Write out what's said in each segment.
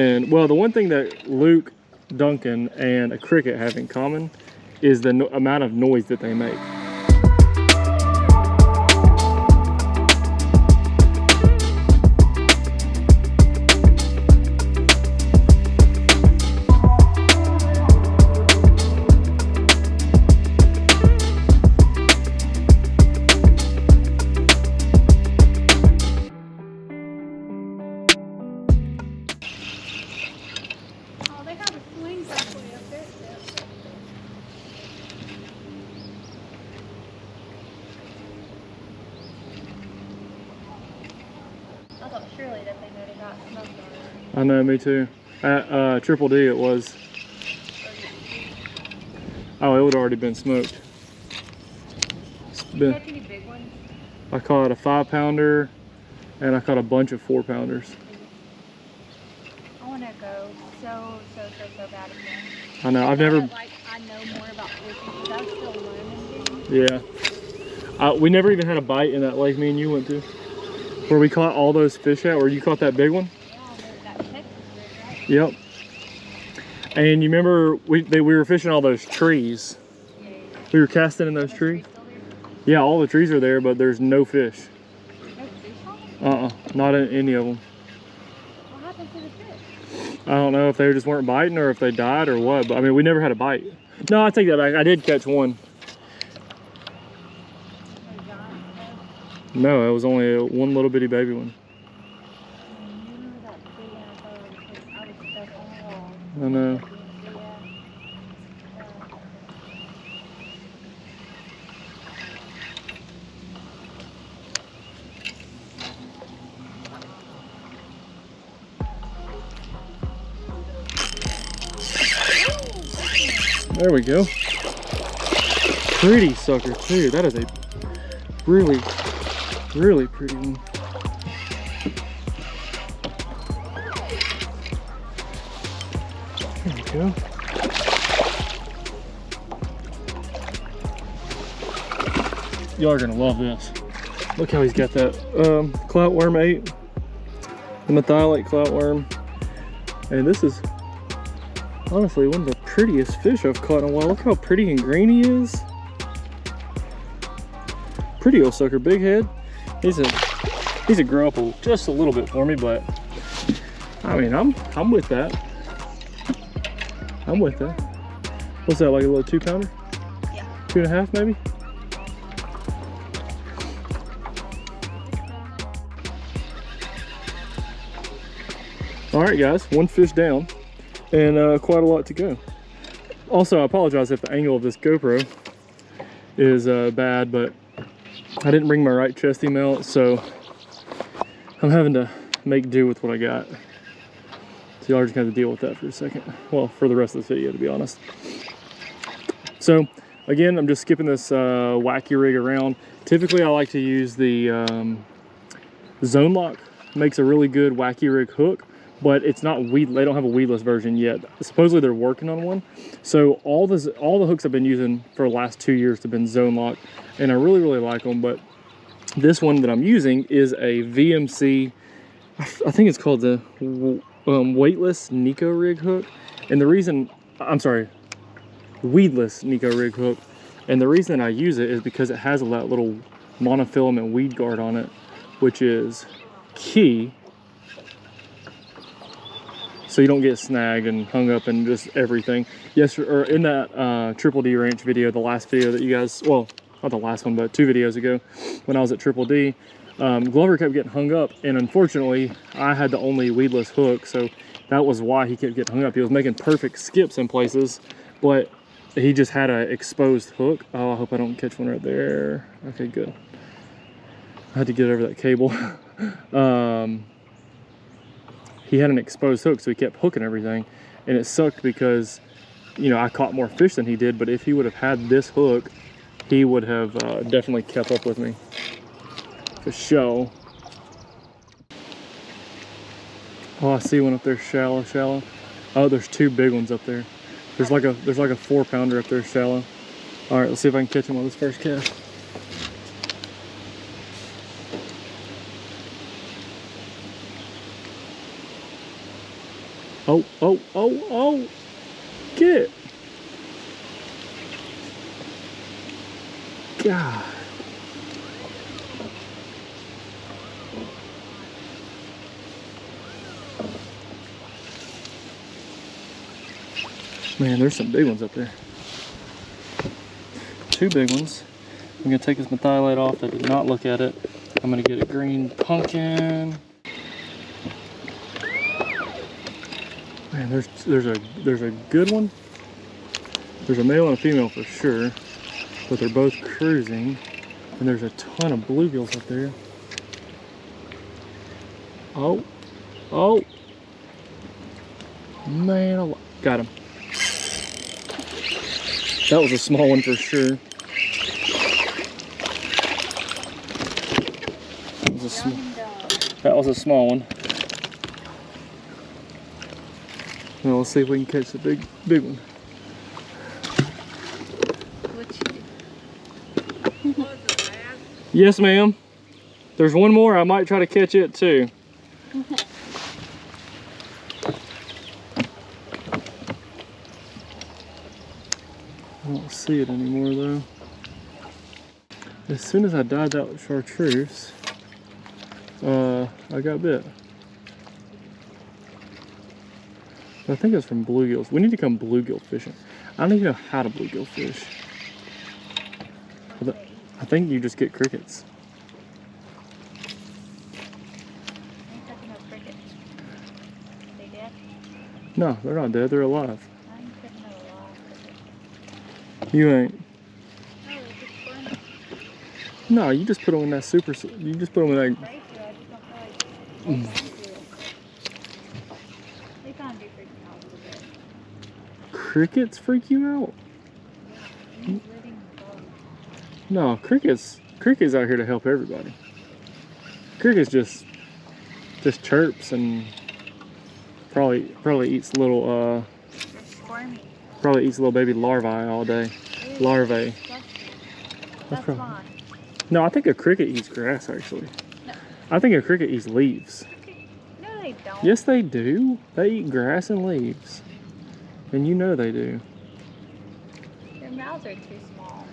And well, the one thing that Luke, Duncan, and a cricket have in common is the amount of noise that they make. Surely that thing would have got smoked already. I know, me too. At Triple D it was. Oh, it would have already been smoked. You catch any big ones? I caught a 5-pounder and I caught a bunch of 4-pounders. I want to go so bad again. I know, I've never... Like, I know more about fishing because I'm still learning. Yeah. We never even had a bite in that lake me and you went to. Where we caught all those fish at, where you caught that big one? Yeah, that Texas rig, right? Yep. And you remember we were fishing all those trees. Yeah. We were casting in those trees. Yeah, all the trees are there, but there's no fish. No fish on them? Not in any of them. What happened to the fish? I don't know if they just weren't biting or if they died or what, but I mean, we never had a bite. No, I take that back. I did catch one. No, it was only one little bitty baby one. I know. There we go. Pretty sucker too. That is a really pretty one. There we go. Y'all are gonna love this. Look how he's got that cloutworm 8, the methylate cloutworm, and this is honestly one of the prettiest fish I've caught in a while. Look how pretty and green he is. Pretty old sucker, big head. He's a grow up just a little bit for me, but I mean I'm with that. I'm with that. What's that, like a little 2-pounder? Yeah. 2.5 maybe? All right, guys, one fish down and quite a lot to go. Also, I apologize if the angle of this GoPro is bad, but I didn't bring my right chesty mount, so I'm having to make do with what I got. So y'all are just gonna have to deal with that for a second. Well, for the rest of this video, to be honest. So again, I'm just skipping this wacky rig around. Typically, I like to use the Zone Lock. Makes a really good wacky rig hook, but it's not weed. They don't have a weedless version yet. Supposedly they're working on one. So all the hooks I've been using for the last 2 years have been Zone Lock, and I really like them. But this one that I'm using is a VMC. I think it's called the weightless Nico rig hook, and the reason weedless Nico rig hook, and the reason I use it is because it has that little monofilament weed guard on it, which is key so you don't get snagged and hung up and just everything. Yes, or in that Triple D Ranch video, the last video that you guys, well, not the last one, but 2 videos ago when I was at Triple D, Glover kept getting hung up, and unfortunately I had the only weedless hook, so that was why he kept getting hung up. He was making perfect skips in places, but he just had an exposed hook. Oh, I hope I don't catch one right there. Okay, good. I had to get over that cable. He had an exposed hook, so he kept hooking everything, and it sucked because, you know, I caught more fish than he did, but if he would have had this hook, he would have definitely kept up with me. For sure. Oh, I see one up there, shallow. Oh, there's 2 big ones up there. There's like a 4-pounder up there, shallow. All right, let's see if I can catch him on this first cast. Oh, oh, oh, oh. Get it. God. Man, there's some big ones up there. Two big ones. I'm gonna take this methylate off. I did not look at it. I'm gonna get a green pumpkin. Man, there's a good one. There's a male and a female for sure, but they're both cruising. And there's a ton of bluegills up there. Oh, oh, man, got him. That was a small one for sure. That was a small one. Now let's see if we can catch the big one. Yes, ma'am. There's one more. I might try to catch it too. I don't see it anymore though. As soon as I dyed that chartreuse, I got bit. I think it's from bluegills. We need to come bluegill fishing. I don't even know how to bluegill fish. I think you just get crickets. They dead? No, they're not dead. They're alive. I'm picking up a lot of crickets. You ain't. No, they're just fun. No, you just put them in that super. You just put them in that. They do. I just don't feel like they kind of do freak me out a little bit. Crickets freak you out? Yeah, living bugs. No, crickets out here to help everybody. Crickets just chirps and probably eats little They're squirmy. probably eats little baby larvae all day. Ew, Larvae. disgusting. That's That's probably- fine. No, I think a cricket eats grass actually. No. I think a cricket eats leaves. No, they don't. Yes, they do. They eat grass and leaves. And you know they do. Their mouths are too small.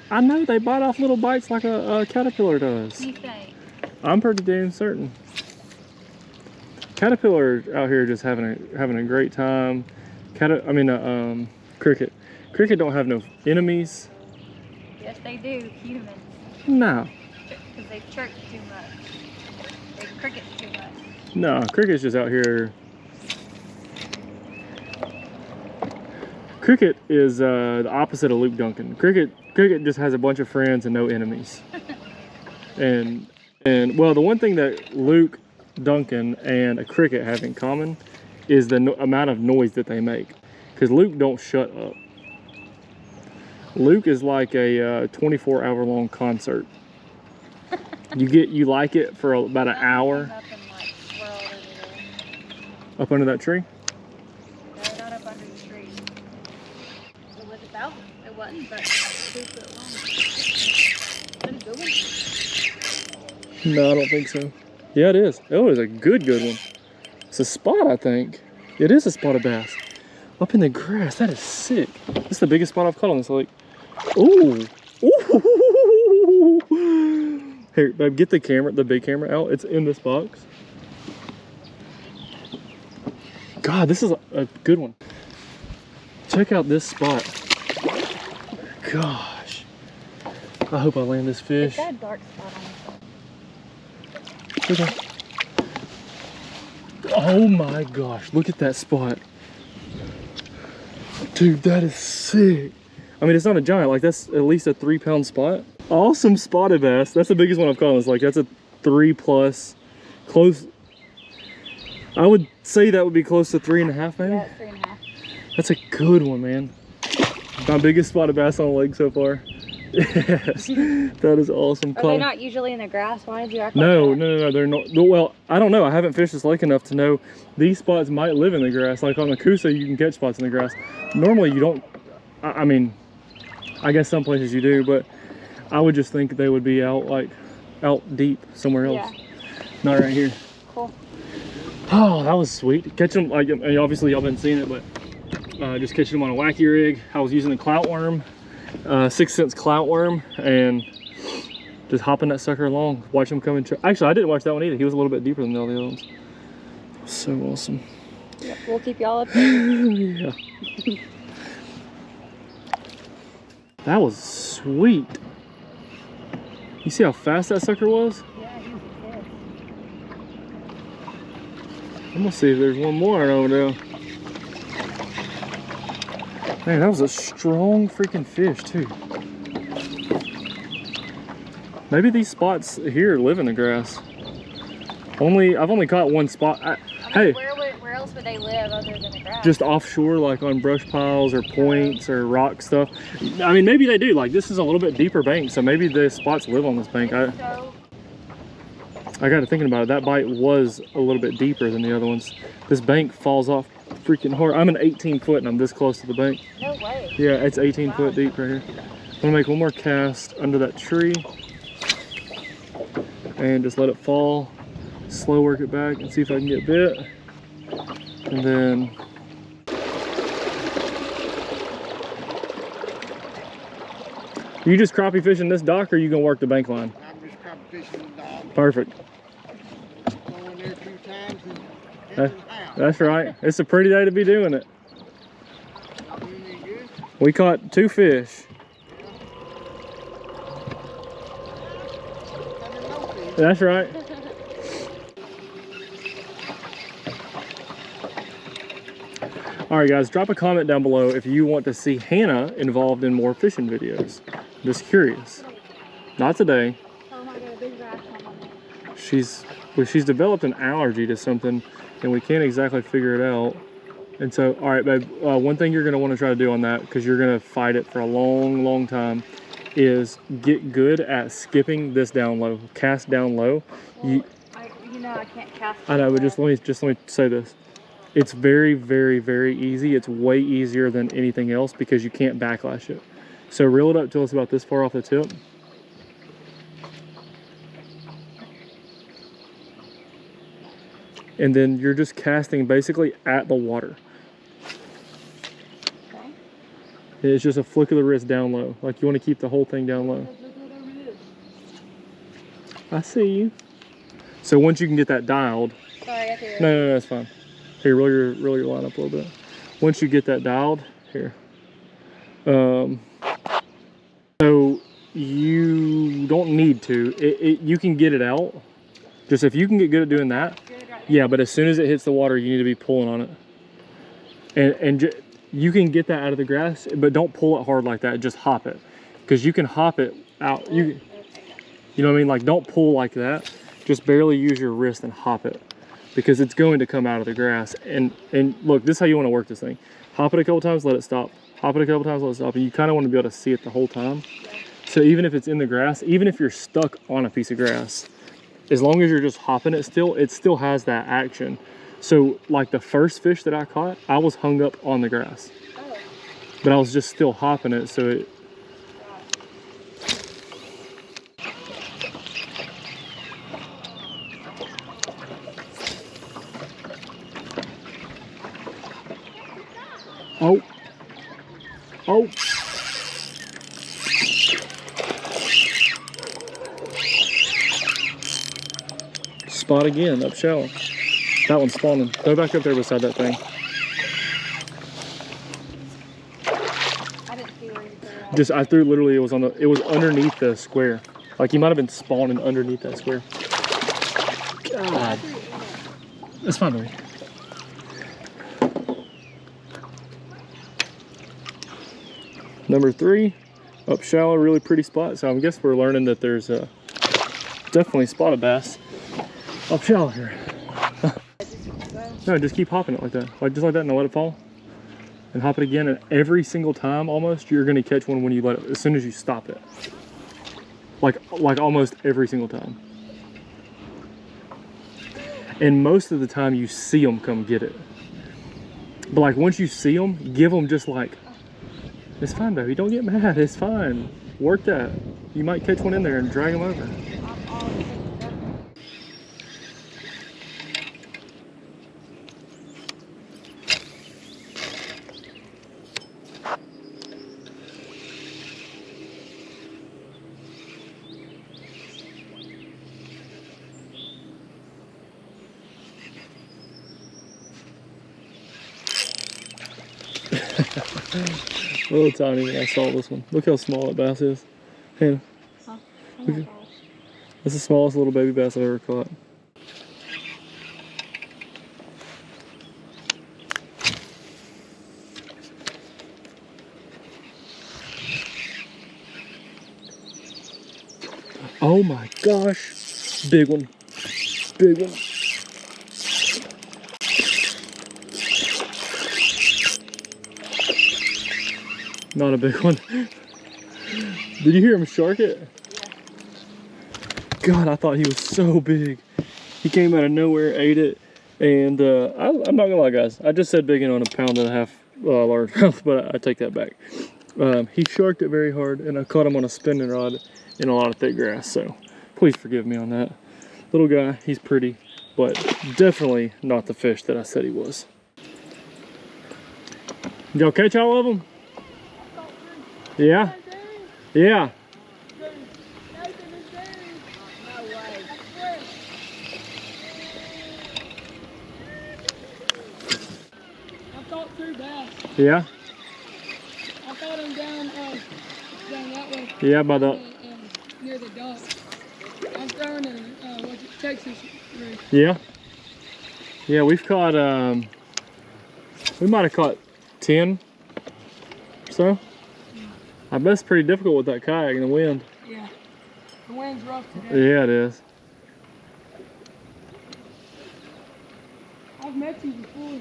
I know they bite off little bites like a caterpillar does. You think? I'm pretty damn certain. Caterpillar out here just having a great time. Cricket. Cricket don't have no enemies. Yes, they do. Humans. No. Because they chirp too much. They cricket too much. No, cricket's just out here. Cricket is the opposite of Luke Duncan. Cricket just has a bunch of friends and no enemies. and well, the one thing that Luke Duncan and a cricket have in common is the amount of noise that they make. Because Luke don't shut up. Luke is like a 24-hour long concert. You like it for about an hour. Up and like swirl over there. Up under that tree. No, not up under the tree. It was about. It wasn't, but 2 foot long. Is that a good one? No, I don't think so. Yeah, it is. Oh, it's a good one. It's a spot, I think. It is a spotted bass. Up in the grass. That is sick. This is the biggest spot I've caught on this lake. Ooh. Ooh. Here, babe, get the big camera out. It's in this box. God, this is a good one. Check out this spot. Gosh. I hope I land this fish. It's got a dark spot on it. Okay. Oh my gosh, look at that spot. Dude, that is sick. I mean, it's not a giant, like that's at least a 3-pound spot. Awesome spotted bass. That's the biggest one I've caught. It's like, that's a 3+, close. I would say that would be close to 3.5 maybe. Yeah, 3.5. That's a good one, man. My biggest spotted bass on the lake so far. Yes, that is awesome. Are they not usually in the grass? Why did you act like No, that? they're not. Well, I don't know. I haven't fished this lake enough to know these spots might live in the grass. Like on the Coosa, you can catch spots in the grass. Normally, you don't. I mean, I guess some places you do, but I would just think they would be out deep somewhere else. Yeah. Not right here. Cool. Oh, that was sweet. Catching them, like, I mean, obviously y'all been seeing it, but just catching them on a wacky rig. I was using a clout worm, 6 cents clout worm, and just hopping that sucker along, watch him come in. Actually, I didn't watch that one either. He was a little bit deeper than all the other ones. So awesome. Yeah, we'll keep y'all updated. Yeah. That was sweet. You see how fast that sucker was? Yeah, he was pissed. I'm gonna see if there's one more over there. Man, that was a strong freaking fish too. Maybe these spots here live in the grass. I've only caught one spot. Hey, where else would they live other than the grass? just offshore, like on brush piles or points or rock stuff. I mean, maybe they do. Like, this is a little bit deeper bank, so maybe the spots live on this bank. I got to thinking about it. That bite was a little bit deeper than the other ones. This bank falls off freaking hard. I'm an 18 foot and I'm this close to the bank. No way. Yeah, it's 18 foot deep right here. I'm gonna make one more cast under that tree and just let it fall. Slow work it back and see if I can get bit. And then you just crappie fishing this dock, or you gonna work the bank line? I'm just crappie fishing the dog. Perfect. Go in there 2 times and hit That- the house. That's right. It's a pretty day to be doing it. Doing any good? We caught 2 fish. I didn't know fish. That's right. All right, guys, drop a comment down below if you want to see Hannah involved in more fishing videos. Just curious. Not today. Oh my god, a big rash on my neck. She's developed an allergy to something, and we can't exactly figure it out. And so, all right, babe, one thing you're gonna want to try to do on that, because you're gonna fight it for a long, long time, is get good at skipping this down low. Cast down low. Well, I can't cast. I know, but just let me say this. It's very, very, very easy. It's way easier than anything else because you can't backlash it. So reel it up till it's about this far off the tip. And then you're just casting basically at the water. Okay. It's just a flick of the wrist down low. Like, you want to keep the whole thing down low. I see you. So once you can get that dialed, Sorry, I got the no, that's fine. Here, roll your line up a little bit. Once you get that dialed, here. So you don't need to. You can get it out. Just if you can get good at doing that, yeah. But as soon as it hits the water, you need to be pulling on it. And you can get that out of the grass, but don't pull it hard like that. Just hop it, because you can hop it out. You know what I mean? Like, don't pull like that. Just barely use your wrist and hop it, because it's going to come out of the grass. And look, this is how you want to work this thing. Hop it a couple times, let it stop. Hop it a couple times, let it stop. And you kind of want to be able to see it the whole time. So even if it's in the grass, even if you're stuck on a piece of grass, as long as you're just hopping it still has that action. So like the first fish that I caught, I was hung up on the grass. Oh. But I was just still hopping it, so it... Oh. Oh. Spot again, up shallow. That one's spawning. Go back up there beside that thing. I didn't see where you threw it. Just, I threw, literally, it was underneath the square. Like, he might have been spawning underneath that square. God. That's fine with me. Number 3, up shallow, really pretty spot. So I guess we're learning that there's definitely spotted bass up shallow here. No, just keep hopping it like that. Like, just like that, and let it fall. And hop it again, and every single time almost you're gonna catch one when you let it, as soon as you stop it. Like almost every single time. And most of the time you see them come get it. But like, once you see them, give them just like, it's fine, baby, don't get mad, it's fine. Work that. You might catch one in there and drag them over. Little tiny when I saw this one. Look how small that bass is. Hannah, Huh? Okay. That's the smallest little baby bass I've ever caught. Oh my gosh. Big one. Big one. Not a big one. Did you hear him shark it? God, I thought he was so big. He came out of nowhere, ate it, and I'm not gonna lie, guys. I just said big one on a pound and a half largemouth, but I take that back. He sharked it very hard, and I caught him on a spinning rod in a lot of thick grass, so please forgive me on that. Little guy, he's pretty, but definitely not the fish that I said he was. Did y'all catch all of them? Yeah? Yeah. I caught 3 bass. Yeah? I caught them down that way. Yeah, by the... near the dock. I'm throwing a Texas rig. Yeah? Yeah, we've caught, we might have caught 10 or so. I bet it's pretty difficult with that kayak and the wind. Yeah. The wind's rough today. Yeah, it is. I've met you before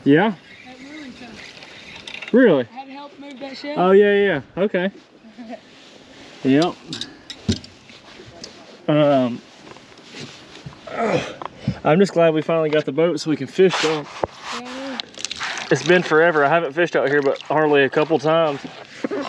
Yeah? at Ruin Time. Really? I had to help move that shed. Oh, yeah. Okay. Yep. I'm just glad we finally got the boat so we can fish though. Yeah, It's been forever. I haven't fished out here but hardly a couple times. yeah.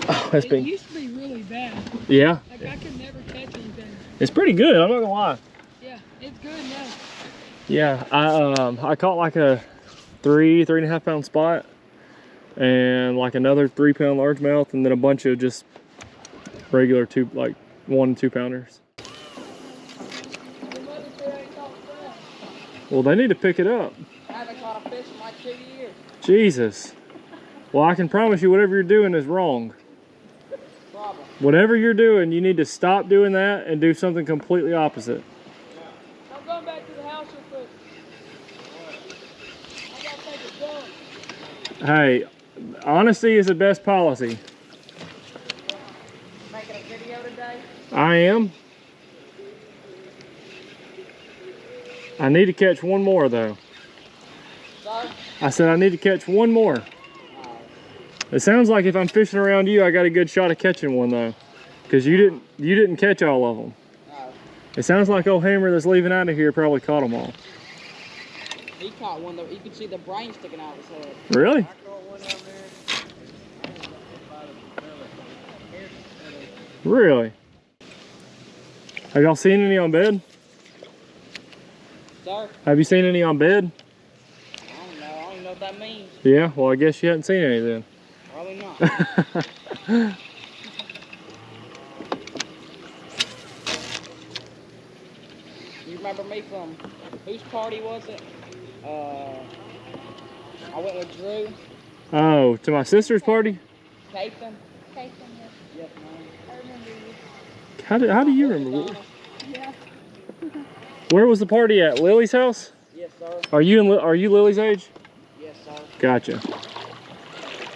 Oh, it's It been... used to be really bad. Yeah? Like I could never catch anything. It's pretty good, I'm not gonna lie. Yeah, it's good now. Yeah, I caught like a 3.5 pound spot and like another 3 pound largemouth and then a bunch of just regular 1 and 2 pounders. Your mother said I ain't caught bass. Well, they need to pick it up. I haven't caught a fish in like 2 years. Jesus. Well, I can promise you whatever you're doing is wrong. Problem. Whatever you're doing, you need to stop doing that and do something completely opposite. I'm going back to the house real quick. I gotta take a dump. Hey, honesty is the best policy. Making a video today? I am. I need to catch one more though. So? I said I need to catch one more. It sounds like if I'm fishing around you, I got a good shot of catching one though, because you didn't catch all of them. No. It sounds like old Hammer that's leaving out of here probably caught them all. He caught one that you could see the brain sticking out of his head. Really? I caught one down there. Really? Have y'all seen any on bed? Sir? Have you seen any on bed? I don't know. I don't even know what that means. Yeah. Well, I guess you hadn't seen any then. Probably not. You remember me from whose party was it? I went with Drew, Oh, to my sister's party? Cathan. Take them, yes. Yes, ma'am. I remember you. How do you remember? Donna. Yeah. Where was the party at? Lily's house? Yes, sir. Are you Lily's age? Yes, sir. Gotcha.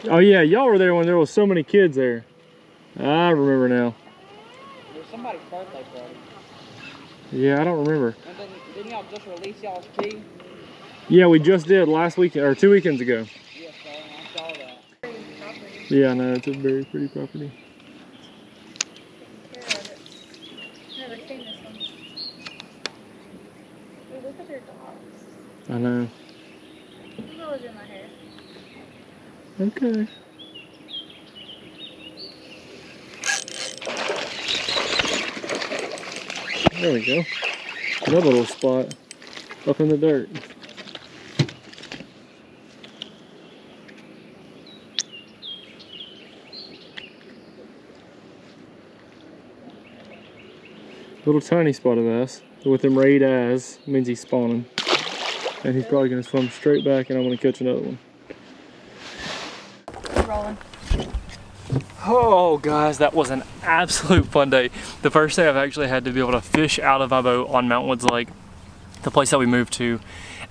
Oh yeah, y'all were there when there was so many kids there. I remember now. It was somebody's birthday party. Yeah, I don't remember. And then didn't y'all just release y'all's key? Yeah, we just did last weekend or 2 weekends ago. Yes, sir. And I saw that. Yeah, no, it's a very pretty property. Where is it? Never seen this one. Ooh, look at their dogs. I know. Who's always in my hair? Okay. There we go. Another little spot up in the dirt. Little tiny spot of bass with them rayed eyes means he's spawning. And he's probably gonna swim straight back and I'm gonna catch another one. crawling. Oh guys, that was an absolute fun day. The first day I've actually had to be able to fish out of my boat on Mount Woods Lake, the place that we moved to,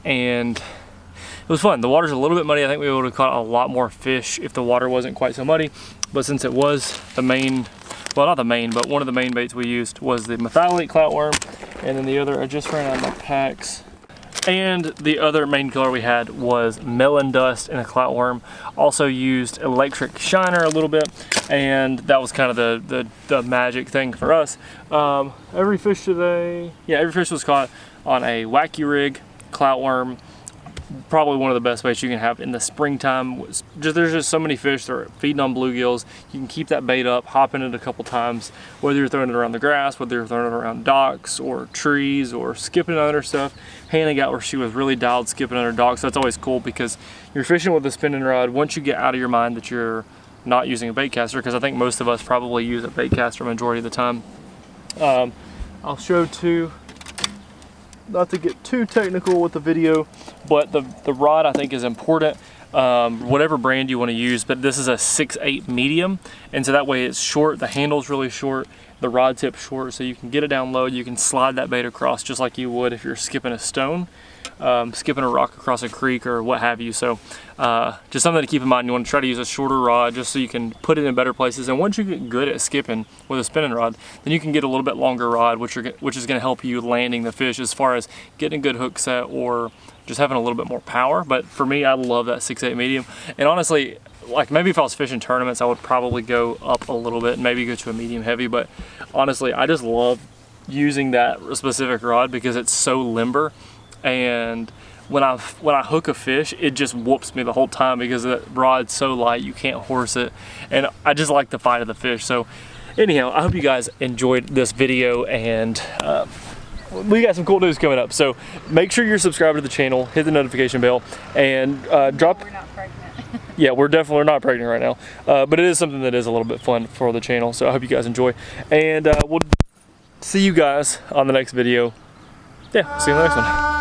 and it was fun. The water's a little bit muddy. I think we would have caught a lot more fish if the water wasn't quite so muddy, but since it was the main, well not the main, but one of the main baits we used was the methylate cloutworm, and then the other, I just ran out of my packs. And the other main color we had was melon dust and a cloutworm. Also used electric shiner a little bit, and that was kind of the magic thing for us. Every fish today, yeah, every fish was caught on a wacky rig, cloutworm. Probably one of the best baits you can have in the springtime. There's just so many fish that are feeding on bluegills. You can keep that bait up, hop in it a couple times, whether you're throwing it around the grass, whether you're throwing it around docks or trees or skipping under stuff. Hannah got where she was really dialed skipping under docks. So that's always cool because you're fishing with a spinning rod. Once you get out of your mind that you're not using a bait caster, because I think most of us probably use a bait caster majority of the time. I'll show too, not to get too technical with the video, but the rod I think is important. Whatever brand you want to use, but this is a 6/8 medium, and so that way it's short, the handle's really short, the rod tip's short, so you can get it down low, you can slide that bait across just like you would if you're skipping a stone, skipping a rock across a creek or what have you. So just something to keep in mind. You want to try to use a shorter rod just so you can put it in better places, and once you get good at skipping with a spinning rod, then you can get a little bit longer rod, which is going to help you landing the fish as far as getting a good hook set or just having a little bit more power. But for me, I love that 6/8 medium, and honestly, like maybe if I was fishing tournaments, I would probably go up a little bit and maybe go to a medium heavy, but honestly, I just love using that specific rod because it's so limber, and when I hook a fish, it just whoops me the whole time because that rod's so light, you can't horse it, and I just like the fight of the fish. So anyhow, I hope you guys enjoyed this video, and we got some cool news coming up. So make sure you're subscribed to the channel, hit the notification bell, and drop. We're not pregnant. Yeah, we're definitely not pregnant right now, but it is something that is a little bit fun for the channel. So I hope you guys enjoy, and we'll see you guys on the next video. Yeah, see you in the next one.